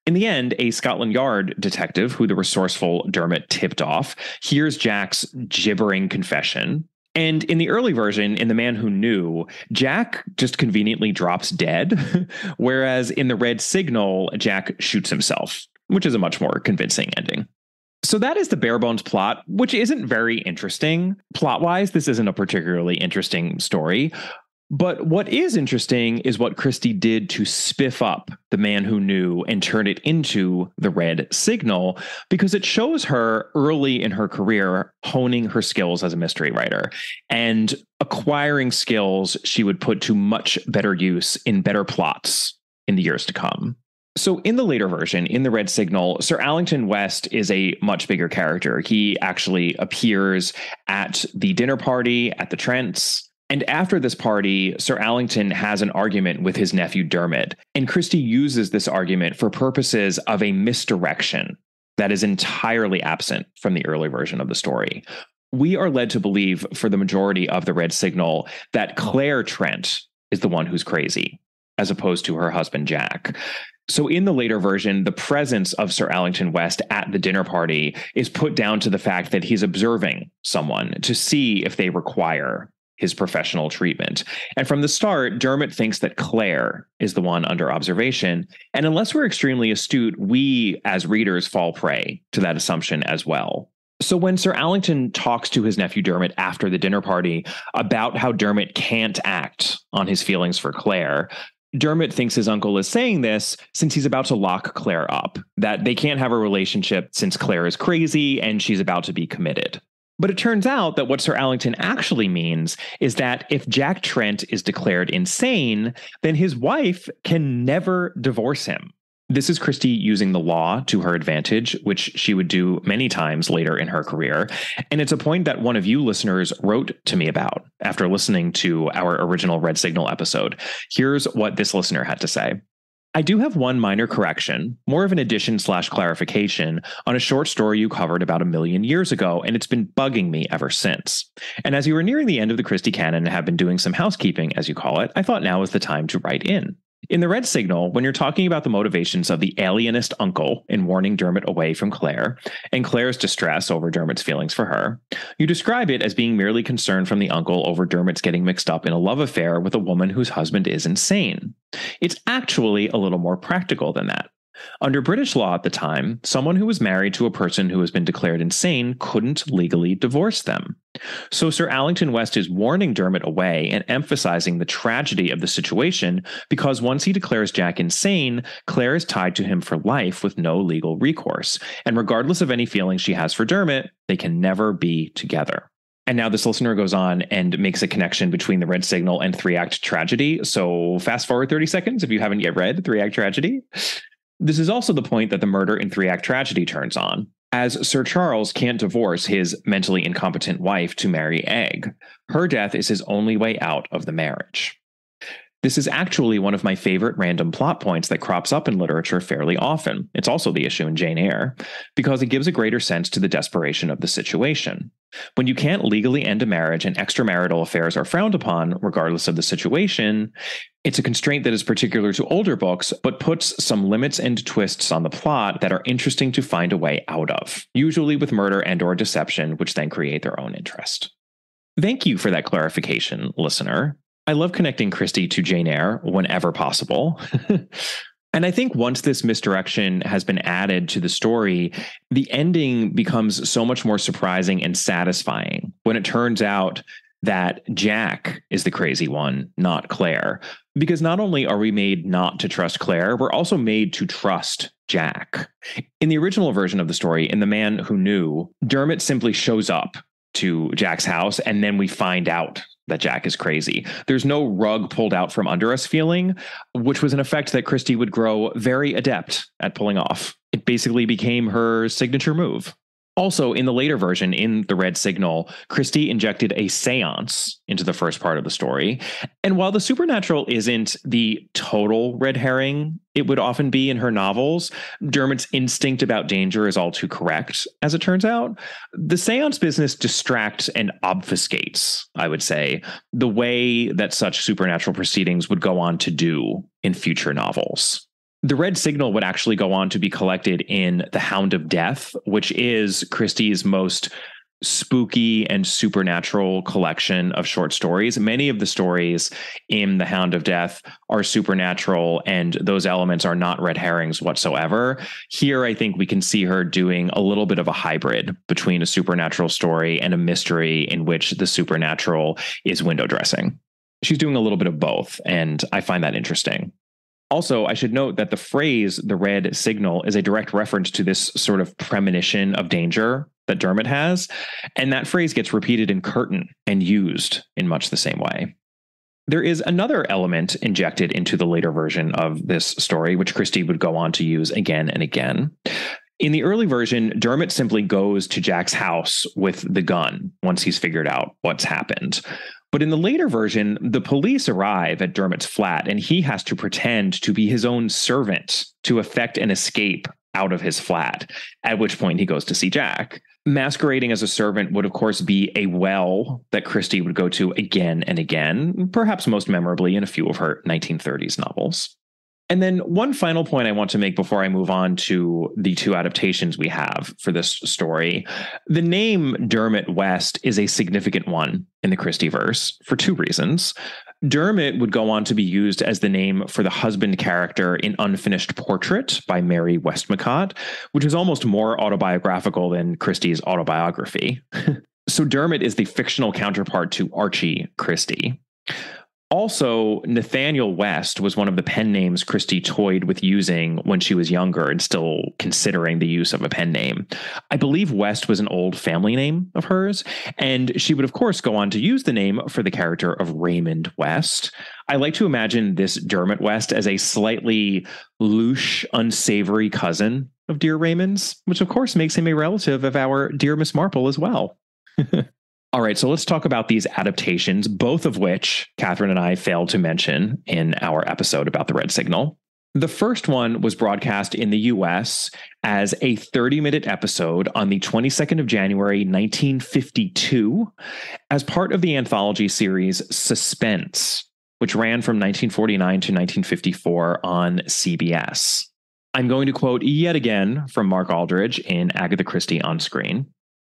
[SPEAKER 3] In the end, a Scotland Yard detective, who the resourceful Dermot tipped off, hears Jack's gibbering confession. And in the early version, in The Man Who Knew, Jack just conveniently drops dead, whereas in The Red Signal, Jack shoots himself, which is a much more convincing ending. So that is the bare bones plot, which isn't very interesting. Plot-wise, this isn't a particularly interesting story. But what is interesting is what Christie did to spiff up The Man Who Knew and turn it into The Red Signal, because it shows her early in her career honing her skills as a mystery writer and acquiring skills she would put to much better use in better plots in the years to come. So in the later version, in The Red Signal, Sir Ellington West is a much bigger character. He actually appears at the dinner party at the Trents. And after this party, Sir Ellington has an argument with his nephew Dermot, and Christie uses this argument for purposes of a misdirection that is entirely absent from the early version of the story. We are led to believe, for the majority of The Red Signal, that Claire Trent is the one who's crazy, as opposed to her husband Jack. So in the later version, the presence of Sir Ellington West at the dinner party is put down to the fact that he's observing someone to see if they require his professional treatment. And from the start, Dermot thinks that Claire is the one under observation. And unless we're extremely astute, we as readers fall prey to that assumption as well. So when Sir Ellington talks to his nephew Dermot after the dinner party about how Dermot can't act on his feelings for Claire, Dermot thinks his uncle is saying this since he's about to lock Claire up, that they can't have a relationship since Claire is crazy and she's about to be committed. But it turns out that what Sir Ellington actually means is that if Jack Trent is declared insane, then his wife can never divorce him. This is Christie using the law to her advantage, which she would do many times later in her career. And it's a point that one of you listeners wrote to me about after listening to our original Red Signal episode. Here's what this listener had to say. I do have one minor correction, more of an addition/clarification on a short story you covered about 1 million years ago, and it's been bugging me ever since. And as you were nearing the end of the Christie canon and have been doing some housekeeping, as you call it, I thought now was the time to write in. In The Red Signal, when you're talking about the motivations of the alienist uncle in warning Dermot away from Claire, and Claire's distress over Dermot's feelings for her, you describe it as being merely concern from the uncle over Dermot's getting mixed up in a love affair with a woman whose husband is insane. It's actually a little more practical than that. Under British law at the time, someone who was married to a person who has been declared insane couldn't legally divorce them. So Sir Ellington West is warning Dermot away and emphasizing the tragedy of the situation because once he declares Jack insane, Claire is tied to him for life with no legal recourse. And regardless of any feelings she has for Dermot, they can never be together. And now this listener goes on and makes a connection between The Red Signal and 3-Act Tragedy. So fast forward 30 seconds if you haven't yet read 3-Act Tragedy. This is also the point that the murder in 3-Act Tragedy turns on, as Sir Charles can't divorce his mentally incompetent wife to marry Egg. Her death is his only way out of the marriage. This is actually one of my favorite random plot points that crops up in literature fairly often. It's also the issue in Jane Eyre, because it gives a greater sense to the desperation of the situation. When you can't legally end a marriage and extramarital affairs are frowned upon, regardless of the situation, it's a constraint that is particular to older books, but puts some limits and twists on the plot that are interesting to find a way out of, usually with murder and/or deception, which then create their own interest. Thank you for that clarification, listener. I love connecting Christie to Jane Eyre whenever possible. And I think once this misdirection has been added to the story, the ending becomes so much more surprising and satisfying when it turns out that Jack is the crazy one, not Claire. Because not only are we made not to trust Claire, we're also made to trust Jack. In the original version of the story, in The Man Who Knew, Dermot simply shows up to Jack's house, and then we find out that Jack is crazy. There's no rug pulled out from under us feeling, which was an effect that Christie would grow very adept at pulling off. It basically became her signature move. Also, in the later version, in The Red Signal, Christie injected a seance into the first part of the story. And while the supernatural isn't the total red herring it would often be in her novels, Dermot's instinct about danger is all too correct, as it turns out. The seance business distracts and obfuscates, I would say, the way that such supernatural proceedings would go on to do in future novels. The Red Signal would actually go on to be collected in The Hound of Death, which is Christie's most spooky and supernatural collection of short stories. Many of the stories in The Hound of Death are supernatural, and those elements are not red herrings whatsoever. Here, I think we can see her doing a little bit of a hybrid between a supernatural story and a mystery in which the supernatural is window dressing. She's doing a little bit of both, and I find that interesting. Also, I should note that the phrase, the red signal, is a direct reference to this sort of premonition of danger that Dermot has. And that phrase gets repeated in Curtain and used in much the same way. There is another element injected into the later version of this story, which Christie would go on to use again and again. In the early version, Dermot simply goes to Jack's house with the gun once he's figured out what's happened. But in the later version, the police arrive at Dermot's flat, and he has to pretend to be his own servant to effect an escape out of his flat, at which point he goes to see Jack. Masquerading as a servant would, of course, be a well that Christie would go to again and again, perhaps most memorably in a few of her 1930s novels. And then one final point I want to make before I move on to the two adaptations we have for this story. The name Dermot West is a significant one in the Christie verse for two reasons. Dermot would go on to be used as the name for the husband character in Unfinished Portrait by Mary Westmacott, which is almost more autobiographical than Christie's autobiography. So Dermot is the fictional counterpart to Archie Christie. Also, Nathaniel West was one of the pen names Christie toyed with using when she was younger and still considering the use of a pen name. I believe West was an old family name of hers, and she would, of course, go on to use the name for the character of Raymond West. I like to imagine this Dermot West as a slightly louche, unsavory cousin of dear Raymond's, which, of course, makes him a relative of our dear Miss Marple as well. All right, so let's talk about these adaptations, both of which Catherine and I failed to mention in our episode about the Red Signal. The first one was broadcast in the US as a 30-minute episode on the 22nd of January, 1952, as part of the anthology series Suspense, which ran from 1949 to 1954 on CBS. I'm going to quote yet again from Mark Aldridge in Agatha Christie on Screen.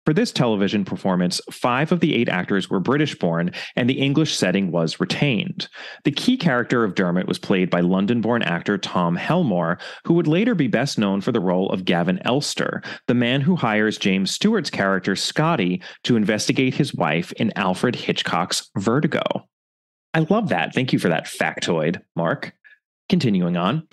[SPEAKER 3] For this television performance, 5 of the 8 actors were British-born, and the English setting was retained. The key character of Dermot was played by London-born actor Tom Helmore, who would later be best known for the role of Gavin Elster, the man who hires James Stewart's character Scotty to investigate his wife in Alfred Hitchcock's Vertigo. I love that. Thank you for that factoid, Mark. Continuing on.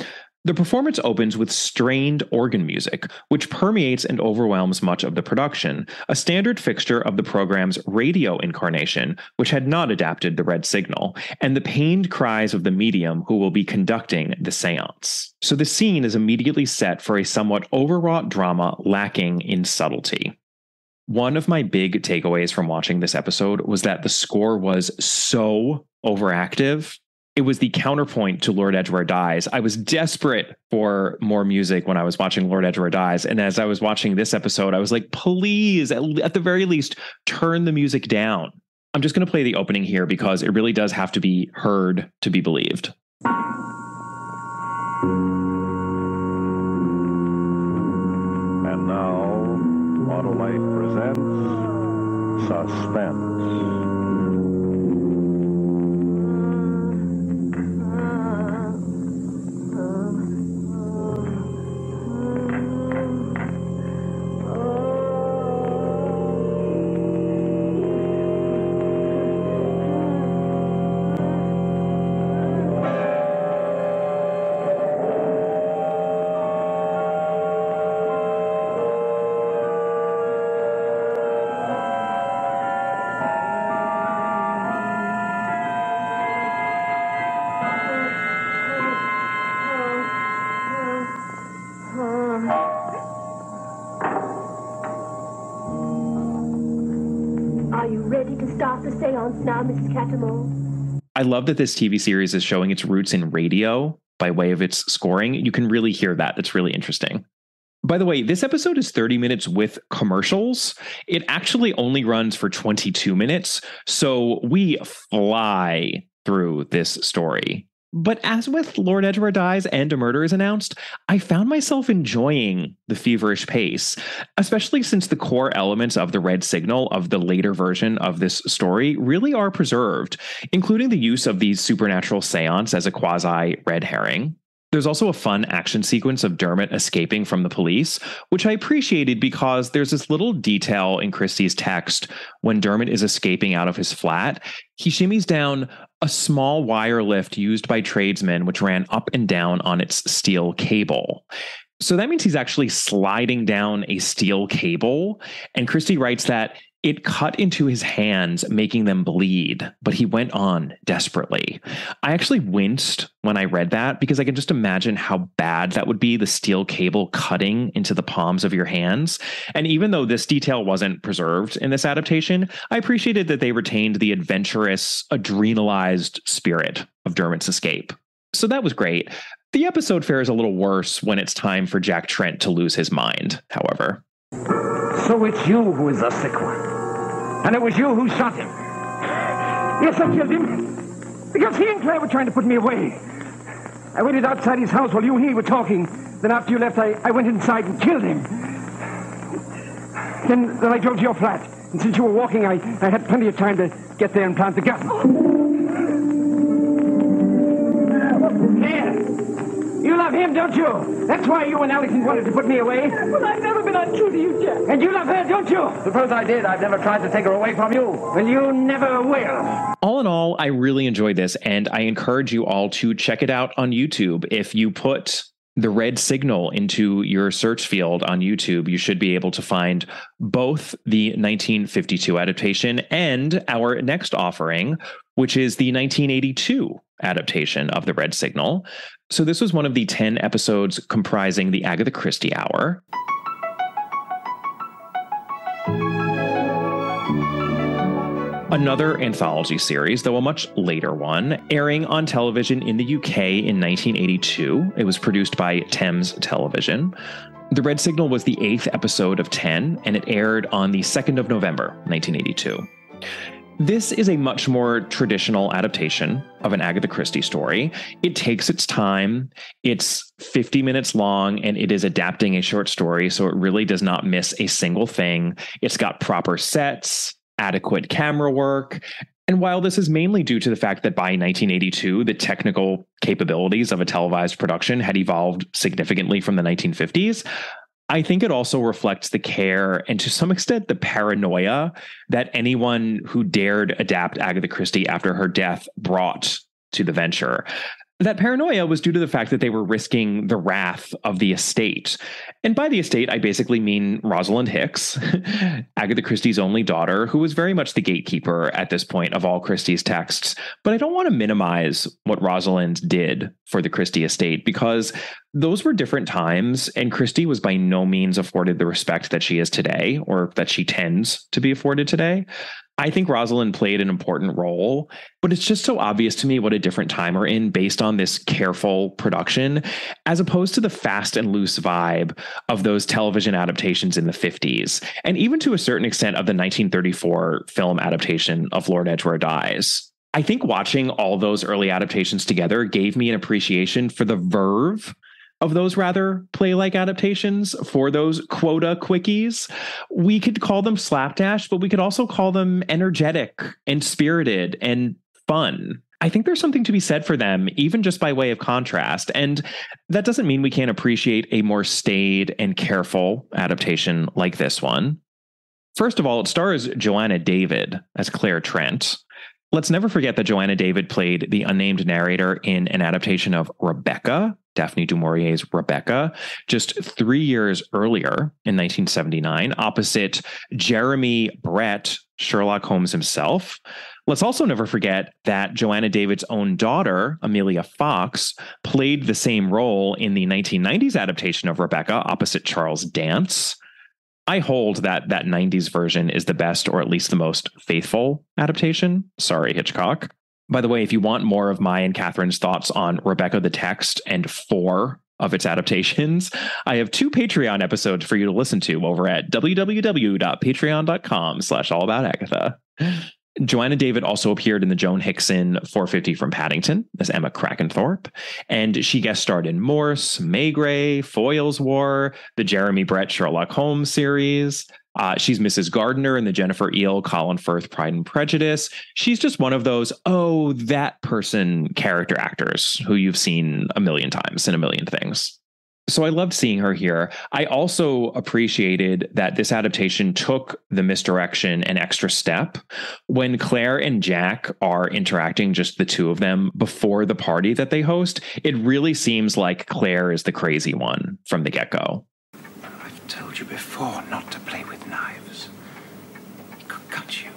[SPEAKER 3] The performance opens with strained organ music, which permeates and overwhelms much of the production, a standard fixture of the program's radio incarnation, which had not adapted the Red Signal, and the pained cries of the medium who will be conducting the seance. So the scene is immediately set for a somewhat overwrought drama lacking in subtlety. One of my big takeaways from watching this episode was that the score was so overactive. It was the counterpoint to Lord Edgware Dies. I was desperate for more music when I was watching Lord Edgware Dies. And as I was watching this episode, I was like, please, at the very least, turn the music down. I'm just going to play the opening here because it really does have to be heard to be believed.
[SPEAKER 9] And now, Autolite presents Suspense.
[SPEAKER 11] yourself now, Mrs. Cattermole.
[SPEAKER 3] I love that this TV series is showing its roots in radio by way of its scoring. You can really hear that. That's really interesting. By the way, this episode is 30 minutes with commercials. It actually only runs for 22 minutes, so we fly through this story. But as with Lord Edgware Dies and A Murder is Announced, I found myself enjoying the feverish pace, especially since the core elements of the red signal of the later version of this story really are preserved, including the use of the supernatural seance as a quasi-red herring. There's also a fun action sequence of Dermot escaping from the police, which I appreciated because there's this little detail in Christie's text when Dermot is escaping out of his flat. He shimmies down a small wire lift used by tradesmen, which ran up and down on its steel cable. So that means he's actually sliding down a steel cable. And Christie writes that it cut into his hands, making them bleed, but he went on desperately. I actually winced when I read that because I can just imagine how bad that would be, the steel cable cutting into the palms of your hands. And even though this detail wasn't preserved in this adaptation, I appreciated that they retained the adventurous, adrenalized spirit of Dermot's escape. So that was great. The episode fares a little worse when it's time for Jack Trent to lose his mind, however.
[SPEAKER 12] So it's you who is the sick one. And it was you who shot him. Yes, I killed him. Because he and Claire were trying to put me away. I waited outside his house while you and he were talking. Then after you left, I went inside and killed him. Then I drove to your flat. And since you were walking, I had plenty of time to get there and plant the gun. There. You love him, don't you? That's why you and Allison wanted to put me away.
[SPEAKER 7] Well, I've never been untrue to you, Jack.
[SPEAKER 12] And you love her, don't you?
[SPEAKER 7] Suppose I did. I've never tried to take her away from you.
[SPEAKER 12] Well, you never will.
[SPEAKER 3] All in all, I really enjoyed this, and I encourage you all to check it out on YouTube. If you put the red signal into your search field on YouTube, you should be able to find both the 1952 adaptation and our next offering, which is the 1982 adaptation of the Red Signal. So this was one of the 10 episodes comprising the Agatha Christie Hour. Another anthology series, though a much later one, airing on television in the UK in 1982. It was produced by Thames Television. The Red Signal was the 8th episode of 10, and it aired on the 2nd of November, 1982. This is a much more traditional adaptation of an Agatha Christie story. It takes its time. It's 50 minutes long, and it is adapting a short story, so it really does not miss a single thing. It's got proper sets, adequate camera work. And while this is mainly due to the fact that by 1982, the technical capabilities of a televised production had evolved significantly from the 1950s, I think it also reflects the care and to some extent the paranoia that anyone who dared adapt Agatha Christie after her death brought to the venture. That paranoia was due to the fact that they were risking the wrath of the estate. And by the estate, I basically mean Rosalind Hicks, Agatha Christie's only daughter, who was very much the gatekeeper at this point of all Christie's texts. But I don't want to minimize what Rosalind did for the Christie estate, because those were different times, and Christie was by no means afforded the respect that she is today, or that she tends to be afforded today. I think Rosalind played an important role, but it's just so obvious to me what a different time we're in based on this careful production, as opposed to the fast and loose vibe of those television adaptations in the 50s, and even to a certain extent of the 1934 film adaptation of Lord Edgware Dies. I think watching all those early adaptations together gave me an appreciation for the verve of those rather play-like adaptations, for those quota quickies. We could call them slapdash, but we could also call them energetic and spirited and fun. I think there's something to be said for them, even just by way of contrast. And that doesn't mean we can't appreciate a more staid and careful adaptation like this one. First of all, it stars Joanna David as Claire Trent. Let's never forget that Joanna David played the unnamed narrator in an adaptation of Rebecca, Daphne du Maurier's Rebecca, just 3 years earlier in 1979, opposite Jeremy Brett, Sherlock Holmes himself. Let's also never forget that Joanna David's own daughter, Amelia Fox, played the same role in the 1990s adaptation of Rebecca opposite Charles Dance. I hold that 90s version is the best, or at least the most faithful adaptation. Sorry, Hitchcock. By the way, if you want more of my and Catherine's thoughts on Rebecca the Text and 4 of its adaptations, I have 2 Patreon episodes for you to listen to over at www.patreon.com/allaboutagatha. Joanna David also appeared in the Joan Hickson 450 from Paddington as Emma Krakenthorpe, and she guest starred in Morse, Maigret, Foyle's War, the Jeremy Brett Sherlock Holmes series. She's Mrs. Gardner in the Jennifer Eel Colin Firth Pride and Prejudice. She's just one of those, oh, that person character actors who you've seen a million times in a million things. So I loved seeing her here. I also appreciated that this adaptation took the misdirection an extra step. When Claire and Jack are interacting, just the two of them, before the party that they host, it really seems like Claire is the crazy one from the get-go.
[SPEAKER 13] I've told you before not to play with knives. It could cut you.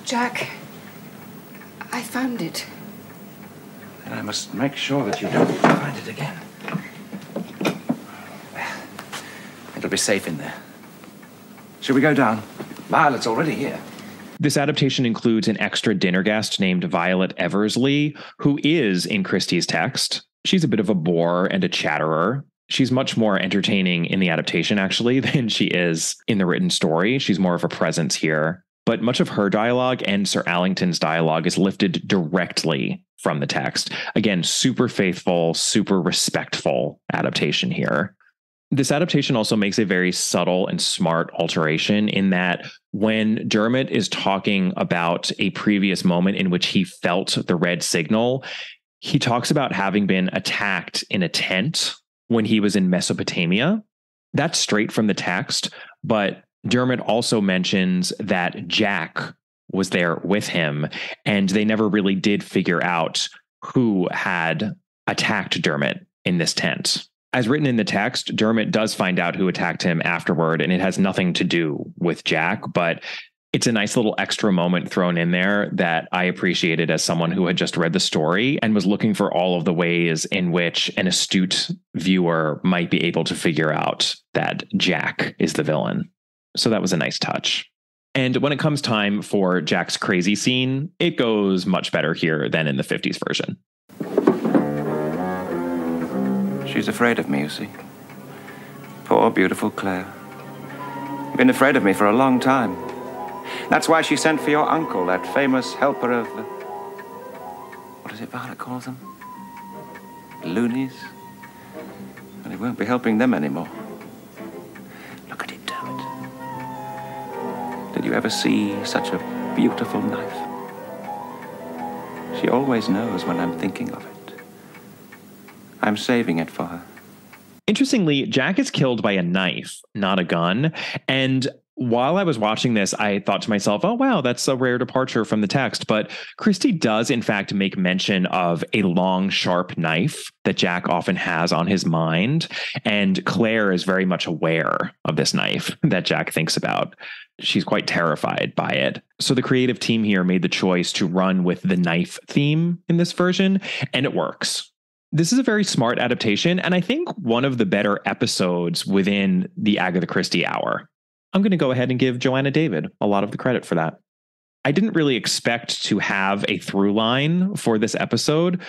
[SPEAKER 14] Jack, I found it.
[SPEAKER 13] And I must make sure that you don't find it again. It'll be safe in there. Shall we go down? Violet's already here.
[SPEAKER 3] This adaptation includes an extra dinner guest named Violet Eversley, who is in Christie's text. She's a bit of a bore and a chatterer. She's much more entertaining in the adaptation, actually, than she is in the written story. She's more of a presence here. But much of her dialogue and Sir Allington's dialogue is lifted directly from the text. Again, super faithful, super respectful adaptation here. This adaptation also makes a very subtle and smart alteration in that when Dermot is talking about a previous moment in which he felt the red signal, he talks about having been attacked in a tent when he was in Mesopotamia. That's straight from the text, but Dermot also mentions that Jack was there with him, and they never really did figure out who had attacked Dermot in this tent. As written in the text, Dermot does find out who attacked him afterward, and it has nothing to do with Jack, but it's a nice little extra moment thrown in there that I appreciated as someone who had just read the story and was looking for all of the ways in which an astute viewer might be able to figure out that Jack is the villain. So that was a nice touch. And when it comes time for Jack's crazy scene, it goes much better here than in the 50s version.
[SPEAKER 13] She's afraid of me, you see. Poor, beautiful Claire. Been afraid of me for a long time. That's why she sent for your uncle, that famous helper of... what is it Violet calls them? Loonies? And he won't be helping them anymore. Look at it, Dermot. Did you ever see such a beautiful knife? She always knows when I'm thinking of it. I'm saving it for her.
[SPEAKER 3] Interestingly, Jack is killed by a knife, not a gun. And while I was watching this, I thought to myself, oh, wow, that's a rare departure from the text. But Christie does, in fact, make mention of a long, sharp knife that Jack often has on his mind. And Claire is very much aware of this knife that Jack thinks about. She's quite terrified by it. So the creative team here made the choice to run with the knife theme in this version, and it works. This is a very smart adaptation, and I think one of the better episodes within the Agatha Christie hour. I'm going to go ahead and give Joanna David a lot of the credit for that. I didn't really expect to have a through line for this episode,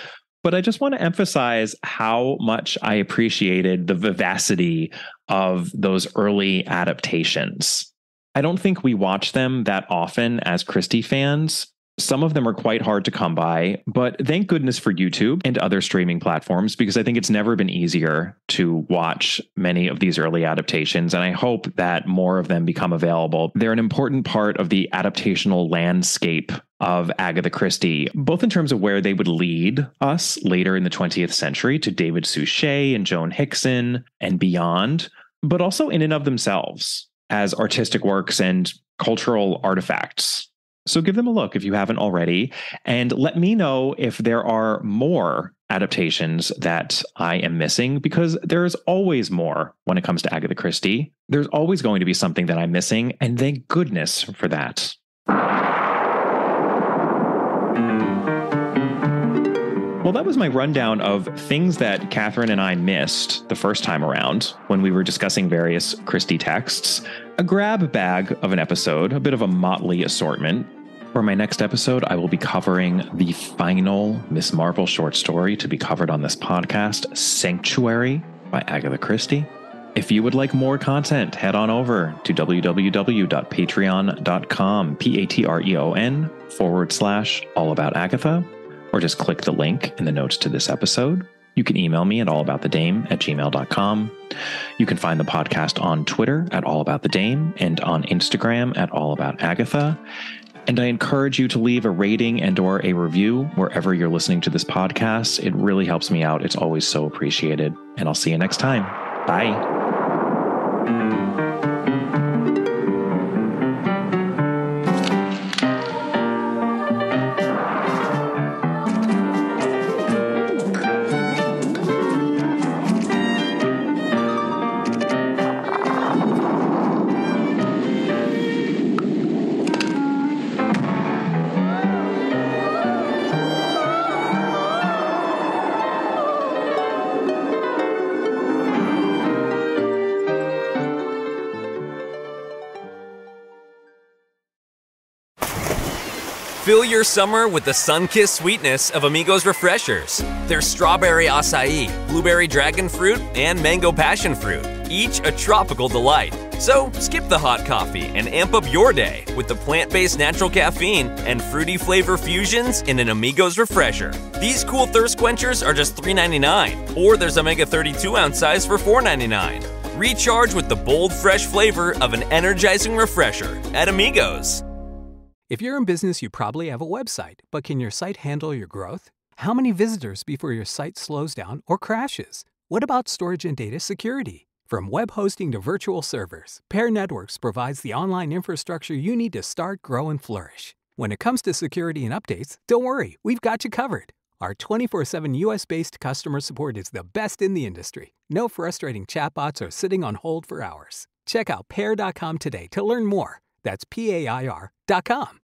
[SPEAKER 3] but I just want to emphasize how much I appreciated the vivacity of those early adaptations. I don't think we watch them that often as Christie fans. Some of them are quite hard to come by, but thank goodness for YouTube and other streaming platforms, because I think it's never been easier to watch many of these early adaptations, and I hope that more of them become available. They're an important part of the adaptational landscape of Agatha Christie, both in terms of where they would lead us later in the 20th century to David Suchet and Joan Hickson and beyond, but also in and of themselves as artistic works and cultural artifacts. So give them a look if you haven't already, and let me know if there are more adaptations that I am missing, because there is always more when it comes to Agatha Christie. There's always going to be something that I'm missing, and thank goodness for that. Well, Well, that was my rundown of things that Catherine and I missed the first time around when we were discussing various Christie texts. A grab bag of an episode, a bit of a motley assortment. For my next episode, I will be covering the final Miss Marvel short story to be covered on this podcast, Sanctuary by Agatha Christie. If you would like more content, head on over to www.patreon.com, patreon.com/allaboutagatha, or just click the link in the notes to this episode. You can email me at allaboutthedame@gmail.com. You can find the podcast on Twitter at allaboutthedame and on Instagram at allaboutagatha. And I encourage you to leave a rating and or a review wherever you're listening to this podcast. It really helps me out. It's always so appreciated. And I'll see you next time. Bye.
[SPEAKER 2] Fill your summer with the sun-kissed sweetness of Amigos Refreshers. There's strawberry acai, blueberry dragon fruit, and mango passion fruit, each a tropical delight. So skip the hot coffee and amp up your day with the plant-based natural caffeine and fruity flavor fusions in an Amigos Refresher. These cool thirst quenchers are just $3.99, or there's a mega 32-ounce size for $4.99. Recharge with the bold, fresh flavor of an energizing refresher at Amigos.
[SPEAKER 15] If you're in business, you probably have a website, but can your site handle your growth? How many visitors before your site slows down or crashes? What about storage and data security? From web hosting to virtual servers, Pair Networks provides the online infrastructure you need to start, grow, and flourish. When it comes to security and updates, don't worry, we've got you covered. Our 24/7 US-based customer support is the best in the industry. No frustrating chatbots or sitting on hold for hours. Check out pair.com today to learn more. That's PAIR.com.